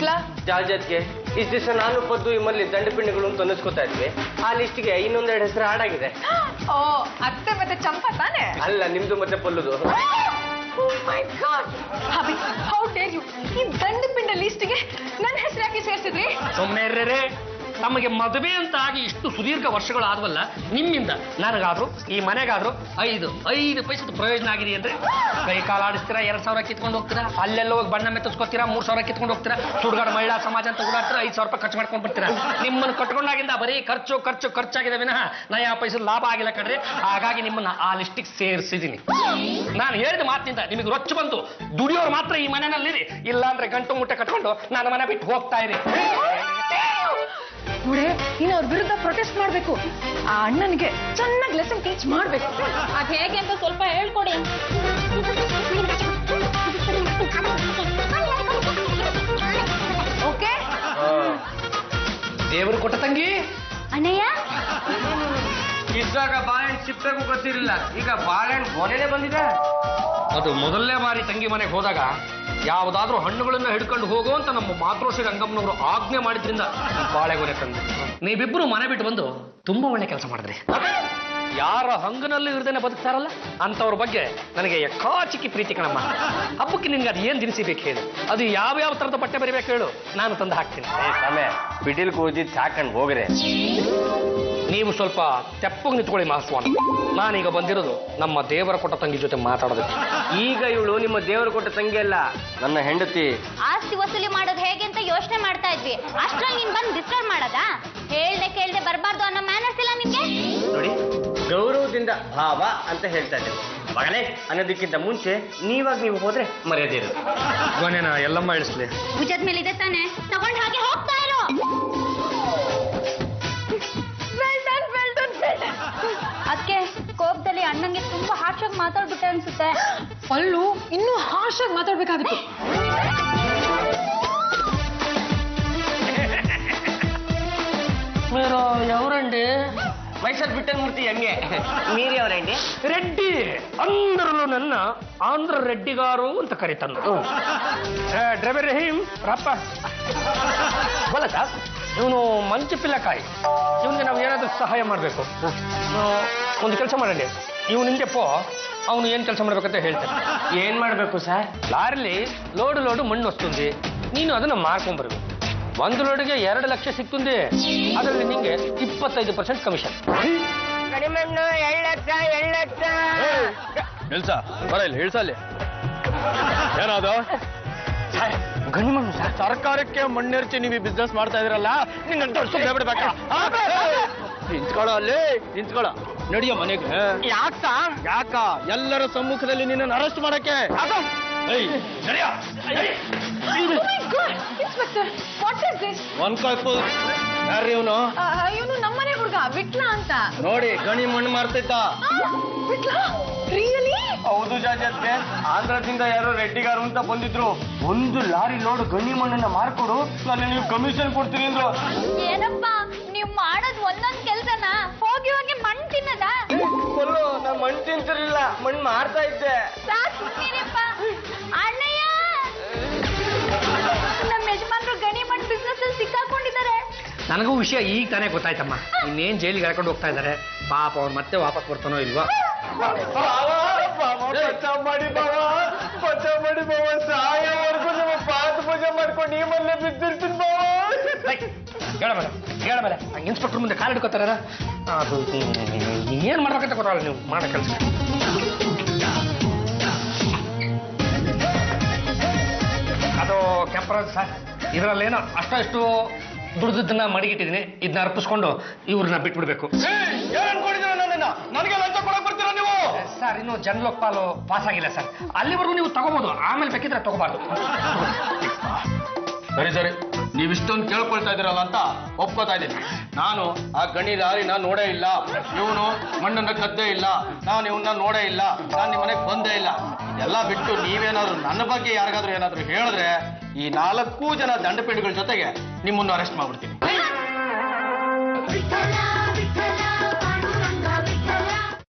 ಬಿಟ್ಲಾ ಜಾಜತ್ಗೆ ಇಷ್ಟು ದಿವಸ ನಾನು ಪದ್ದು ನಿಮ್ಮಲ್ಲಿ ದಂಡಪಿಂಡಿಗಳು ಅಂತ ಅನ್ನಿಸ್ಕೊತಾ ಇದ್ವಿ. ಆ ಲಿಸ್ಟ್ಗೆ ಇನ್ನೊಂದೆರಡು ಹೆಸರು ಆಡಾಗಿದೆ. ಓ ಅತ್ತೆ ಮತ್ತೆ ಚಂಪಾ ತಾನೆ? ಅಲ್ಲ, ನಿಮ್ದು ಮತ್ತೆ ಪಲ್ಲುದು. How dare you! ಈ ದಂಡಪಿಂಡ ಲಿಸ್ಟ್ಗೆ ನನ್ನ ಹೆಸರು ಯಾಕೆ ಸೇರಿಸಿದ್ರಿ? ಸೊಮ್ಮೆರ್ರೆ, ತಮಗೆ ಮದುವೆ ಅಂತ ಆಗಿ ಇಷ್ಟು ಸುದೀರ್ಘ ವರ್ಷಗಳಾದ್ವಲ್ಲ, ನಿಮ್ಮಿಂದ ನನಗಾದ್ರು ಈ ಮನೆಗಾದ್ರು 5 ಪೈಸದ ಪ್ರಯೋಜನ ಆಗಿದೆ ಅಂದ್ರೆ ಕೈ ಕಾಲ ಆಡಿಸ್ತೀರಾ, 2,000 ಕಿತ್ಕೊಂಡು ಹೋಗ್ತೀರಾ, ಅಲ್ಲೆಲ್ಲ ಹೋಗಿ ಬಣ್ಣ ಮೆತ್ತಿಸ್ಕೊತೀರಾ, 3,000 ಕಿತ್ಕೊಂಡು ಹೋಗ್ತೀರಾ, ಸುಡುಗಾಡು ಮಹಿಳಾ ಸಮಾಜ ಅಂತ ಓಡಾಡ್ತೀರಾ, 5,000 ರೂಪಾಯಿ ಖರ್ಚು ಮಾಡ್ಕೊಂಡು ಬರ್ತೀರಾ. ನಿಮ್ಮನ್ನು ಕಟ್ಕೊಂಡಾಗಿಂದ ಬರೀ ಖರ್ಚಾಗಿದೆ ವಿನಃ ನಯಾ ಪೈಸದ ಲಾಭ ಆಗಿಲ್ಲ ಕಣ್ರಿ. ಹಾಗಾಗಿ ನಿಮ್ಮನ್ನ ಆ ಲಿಸ್ಟಿಗೆ ಸೇರಿಸಿದ್ದೀನಿ. ನಾನು ಹೇಳಿದ ಮಾತಿನಿಂದ ನಿಮಗೆ ರೊಚ್ಚು ಬಂದು ದುಡಿಯೋರು ಮಾತ್ರ ಈ ಮನೆಯಲ್ಲಿ, ಇಲ್ಲ ಅಂದ್ರೆ ಗಂಟು ಮುಟ್ಟೆ ಕಟ್ಕೊಂಡು ನನ್ನ ಮನೆ ಬಿಟ್ಟು ಹೋಗ್ತಾ ಇರಿ. ನೋಡೆ, ನೀನು ಅವ್ರ ವಿರುದ್ಧ ಪ್ರೊಟೆಸ್ಟ್ ಮಾಡ್ಬೇಕು. ಆ ಅಣ್ಣನಿಗೆ ಚೆನ್ನಾಗಿ ಲೆಸನ್ ಟೀಚ್ ಮಾಡ್ಬೇಕು. ಅದ್ ಹೇಗೆ ಅಂತ ಸ್ವಲ್ಪ ಹೇಳ್ಕೊಡಿ. ಓಕೆ? ದೇವರು ಕೊಟ್ಟ ತಂಗಿ ಅಣ್ಣಯ್ಯ, ಇದ್ದಾಗ ಬಾಳೆಹಣ್ಣು ಸಿಪ್ಪೆಗೂ ಗೊತ್ತಿರಲಿಲ್ಲ, ಈಗ ಬಾಳೆಹಣ್ಣು ಕೊನೆನೇ ಬಂದಿದೆ. ಅದು ಮೊದಲನೇ ಬಾರಿ ತಂಗಿ ಮನೆಗೆ ಹೋದಾಗ ಯಾವುದಾದ್ರೂ ಹಣ್ಣುಗಳನ್ನ ಹಿಡ್ಕೊಂಡು ಹೋಗೋ ಅಂತ ನಮ್ಮ ಮಾತೃಶ್ರೀ ರಂಗಮ್ಮನವರು ಆಜ್ಞೆ ಮಾಡಿದ್ರಿಂದ ಬಾಳೆಗೊನೆ ತಂದು ನೀವಿಬ್ರು ಮನೆ ಬಿಟ್ಟು ಬಂದು ತುಂಬಾ ಒಳ್ಳೆ ಕೆಲಸ ಮಾಡಿದ್ರಿ. ಯಾರ ಹಂಗನಲ್ಲೂ ಇರ್ದೇನೆ ಬದುಕ್ತಾರಲ್ಲ ಅಂತವ್ರ ಬಗ್ಗೆ ನನಗೆ ಎಕ್ಕಾಚಿಕ್ಕಿ ಪ್ರೀತಿ ಕಣಮ್ಮ. ಹಬ್ಬಕ್ಕೆ ನಿನ್ಗೆ ಅದು ಏನ್ ದಿನಸಿ ಬೇಕು ಹೇಳು, ಅದು ಯಾವ ತರದ ಬಟ್ಟೆ ಬರಿಬೇಕು ಹೇಳು, ನಾನು ತಂದು ಹಾಕ್ತೀನಿ. ಸಮಯ ಬಿಡಿಲ್ ಕೂದಿದ್ ಸಾಕಂಡ್ ಹೋಗ್ರೆ. ನೀವು ಸ್ವಲ್ಪ ತೆಪ್ಪಗೆ ನಿಂತ್ಕೊಳ್ಳಿ ಮಹಾಸ್ವಾಮಿ. ನಾನೀಗ ಬಂದಿರೋದು ನಮ್ಮ ದೇವರ ಕೊಟ್ಟ ತಂಗಿ ಜೊತೆ ಮಾತಾಡೋದಕ್ಕೆ. ಈಗ ಇವಳು ನಿಮ್ಮ ದೇವರು ಕೊಟ್ಟ ತಂಗಿ ಅಲ್ಲ, ನನ್ನ ಹೆಂಡತಿ. ಆಸ್ತಿ ವಸೂಲಿ ಮಾಡೋದು ಹೇಗೆ ಅಂತ ಯೋಚನೆ ಮಾಡ್ತಾ ಇದ್ವಿ. ಅಷ್ಟ್ರಲ್ಲಿ ನೀನ್ ಬಂದು ಡಿಸ್ಟರ್ಬ್ ಮಾಡದ? ಹೇಳ್ದೆ ಕೇಳ್ದೆ ಬರಬಾರ್ದು ಅನ್ನೋ ಮ್ಯಾನರ್ಸ್ ಇಲ್ಲ ನಿಮ್ಗೆ? ನೋಡಿ, ಗೌರವದಿಂದ ಭಾವ ಅಂತ ಹೇಳ್ತಾ ಇದ್ದೇನೆ. ಮಗನೇ ಅನ್ನೋದಕ್ಕಿಂತ ಮುಂಚೆ ನೀವಾಗ ನೀವು ಹೋದ್ರೆ ಮರ್ಯಾದೆ ಇರೋದು. ಗೊನೆನ ಎಲ್ಲಮ್ಮ ಇಳಿಸ್ಲಿ. ಭುಜದ ಮೇಲಿದೆ ತಾನೆ, ತಗೊಂಡ್ ಹಾಗೆ ಹೋಗ್ತಾ ಇರೋ. ಅದಕ್ಕೆ ಕೋಪದಲ್ಲಿ ಅಣ್ಣಂಗೆ ತುಂಬಾ ಹಾರ್ಷಾಗಿ ಮಾತಾಡ್ಬಿಟ್ಟೆ ಅನ್ಸುತ್ತೆ. ಅಲ್ಲೂ ಇನ್ನೂ ಹಾರ್ಷಾಗಿ ಮಾತಾಡ್ಬೇಕಾಗಿತ್ತು. మీరు ఎవరండి? ಮೈಸೂರು ಬಿಟ್ಟನ್ ಮೂರ್ತಿ ಹೆಂಗೆ ಮೀರಿ ಅವರಂడి. రెడ్డి అందరూ నన్న ఆంధ్ర రెడ్డి గారు ಅಂತ ಕರೀತಂದ್ರು. ಡ್ರೈವರ್ ರಹೀಂ ರಪ್ಪ ಬಲ ಸಾರ್, ಇವನು ಮಂಚು ಪಿಲ್ಲಕಾಯಿ. ಇವನಿಗೆ ನಾವು ಏನಾದರೂ ಸಹಾಯ ಮಾಡಬೇಕು. ಒಂದು ಕೆಲಸ ಮಾಡಂడి, ಇವನು ಹಿಂಗೆ ಪೋ, ಅವನು ಏನು ಕೆಲಸ ಮಾಡ್ಬೇಕಂತ ಹೇಳ್ತಾನೆ. ಏನ್ ಮಾಡ್ಬೇಕು ಸರ್? ಲಾರಿಲಿ ಲೋಡು ಮಣ್ಣು ವస్తుంది, ನೀನು ಅದನ್ನ ಮಾರ್ಕೊಂಡ್ಬರ್ಬೇಕು. 1 ಲೋಡ್ಗೆ 2 ಲಕ್ಷ ಸಿಕ್ತುಂದಿ, ಅದರಲ್ಲಿ ನಿಂಗೆ 25% ಕಮಿಷನ್. ಕಡಿಮಣ್ಣು 2 ಲಕ್ಷ. ನಿಲ್ಸ ಬರ ಇಲ್ಲಿ, ಇಳ್ಸಲ್ಲಿ. ಏನಾದ ಗಣಿಮಣ್ಣು ಸರ್, ಸರ್ಕಾರಕ್ಕೆ ಮಣ್ಣೆರ್ಚಿ ನೀವು ಬಿಸ್ನೆಸ್ ಮಾಡ್ತಾ ಇದ್ರಲ್ಲ, ನಿನ್ನ ದೊಡ್ಡ ಬಿಡ್ಬೇಕಾ? ನಿಂತ್ಕೊಳ್ಳೋ, ಅಲ್ಲಿ ನಿಂತ್ಕೊಳ್ಳೋ. ನಡಿಯೋ ಮನೆಗೆ. ಯಾಕ ಎಲ್ಲರ ಸಮ್ಮುಖದಲ್ಲಿ ನಿನ್ನನ್ನು ಅರೆಸ್ಟ್ ಮಾಡಕ್ಕೆ? ಯಾರ್ರಿ ಇವನು? ಇವನು ನಮ್ಮನೆ ಹುಡುಗ ವಿಟ್ಲ ಅಂತ. ನೋಡಿ, ಗಣಿ ಮಣ್ಣು ಮಾರ್ತಿದ್ದ. ವಿಟ್ಲ? ರಿಯಲಿ? ಹೌದು ಜಾಜತ್ತೆ, ಆಂಧ್ರದಿಂದ ಯಾರೋ ರೆಡ್ಡಿಗಾರು ಅಂತ ಬಂದಿದ್ರು. 1 ಲಾರಿ ಲೋಡ್ ಗಣಿ ಮಣ್ಣನ್ನ ಮಾರ್ಕೊಡು, ನಾನು ನೀವು ಕಮಿಷನ್ ಕೊಡ್ತೀನಿ ಅಂದ್ರು. ಏನಪ್ಪ ನೀವ್ ಮಾಡೋದ್ ಒಂದೊಂದ್ ಕೆಲ್ಸನ ಹೋಗಿ ಮಣ್ಣು ತಿನ್ನದ? ಕೊಲ್ಲು, ನಾ ಮಣ್ಣು ತಿಂತಿರ್ಲಿಲ್ಲ, ಮಣ್ಣು ಮಾರ್ತಾ ಇದ್ದೆ. ಸುಮ್ಮನಿರಪ್ಪ. ಅಣ್ಣಯ್ಯ, ನಮ್ಮ ಯಜಮಾನ್ರು ಗಣಿ ಮಣ್ಣು ಬಿಸ್ನೆಸ್ ಅಲ್ಲಿ ಸಿಕ್ಕಾಕೊಂಡಿದ್ದಾರೆ. ನನಗೂ ವಿಷಯ ಈಗ ತಾನೇ ಗೊತ್ತಾಯ್ತಮ್ಮ. ಇನ್ನೇನ್ ಜೈಲಿಗೆ ಕರ್ಕೊಂಡು ಹೋಗ್ತಾ ಇದ್ದಾರೆ. ಪಾಪ ಅವ್ರು ಮತ್ತೆ ವಾಪಸ್ ಬರ್ತಾನೋ ಇಲ್ವಾ? ಬಚಾವ್ ಮಾಡಿ ಬಾವ, ಸಾಯವರೆಗೂ ನಮ್ಮ ಪಾದ ಪೂಜೆ ಮಾಡ್ಕೊಂಡು ಈ ಮನೆ ಬಿದ್ದಿರ್ತೀನಿ ಬಾವ. ಹೇಳಬೇಡ, ಇನ್ಸ್ಪೆಕ್ಟರ್ ಮುಂದೆ ಕಾಲು ಹಿಡ್ಕೋತಾರ. ಅದು ಏನ್ ಮಾಡ್ಬೇಕಂತ ಗೊತ್ತಾಗಲ್ಲ ನೀವು ಮಾಡೋ ಕೆಲಸ. ಅದು ಕೆಂಪರಾಜ್ ಸರ್, ಇದರಲ್ಲೇನೋ ಅಷ್ಟು ದುಡ್ದನ್ನ ಮಡಿಗಿಟ್ಟಿದ್ದೀನಿ. ಇದನ್ನ ಅರ್ಪಿಸ್ಕೊಂಡು ಇವ್ರನ್ನ ಬಿಟ್ಬಿಡ್ಬೇಕು. ನನಗೆ ಲಂಚ ಕೊಡಕ್ ಬರ್ತೀರಾ ನೀವು? ಸರ್, ಇನ್ನು ಜನಲೋಕಪಾಲು ಪಾಸ್ ಆಗಿಲ್ಲ ಸರ್. ಅಲ್ಲಿವರೆಗೂ ನೀವು ತಗೋಬಹುದು, ಆಮೇಲೆ ಬೇಕಿದ್ರೆ ತಗೋಬಾರ್ದು. ಸರಿ, ನೀವಿಷ್ಟೊಂದು ಕೇಳ್ಕೊಳ್ತಾ ಇದ್ದೀರಲ್ಲ ಅಂತ ಒಪ್ಕೋತಾ ಇದ್ದೀನಿ. ನಾನು ಆ ಗಣಿ ಲಾರಿನ ನೋಡೇ ಇಲ್ಲ, ಇವನು ಮಣ್ಣನ್ನ ಕದ್ದೇ ಇಲ್ಲ, ನಾನು ಇವನ್ನ ನೋಡೇ ಇಲ್ಲ, ನಾನು ನಿಮ್ಮ ಮನೆಗೆ ಬಂದೇ ಇಲ್ಲ. ಎಲ್ಲ ಬಿಟ್ಟು ನೀವೇನಾದ್ರೂ ನನ್ನ ಬಗ್ಗೆ ಯಾರಿಗಾದ್ರೂ ಏನಾದ್ರೂ ಹೇಳಿದ್ರೆ ಈ 4 ಜನ ದಂಡಪೀಠಗಳ ಜೊತೆಗೆ ನಿಮ್ಮನ್ನು ಅರೆಸ್ಟ್ ಮಾಡ್ಬಿಡ್ತೀನಿ.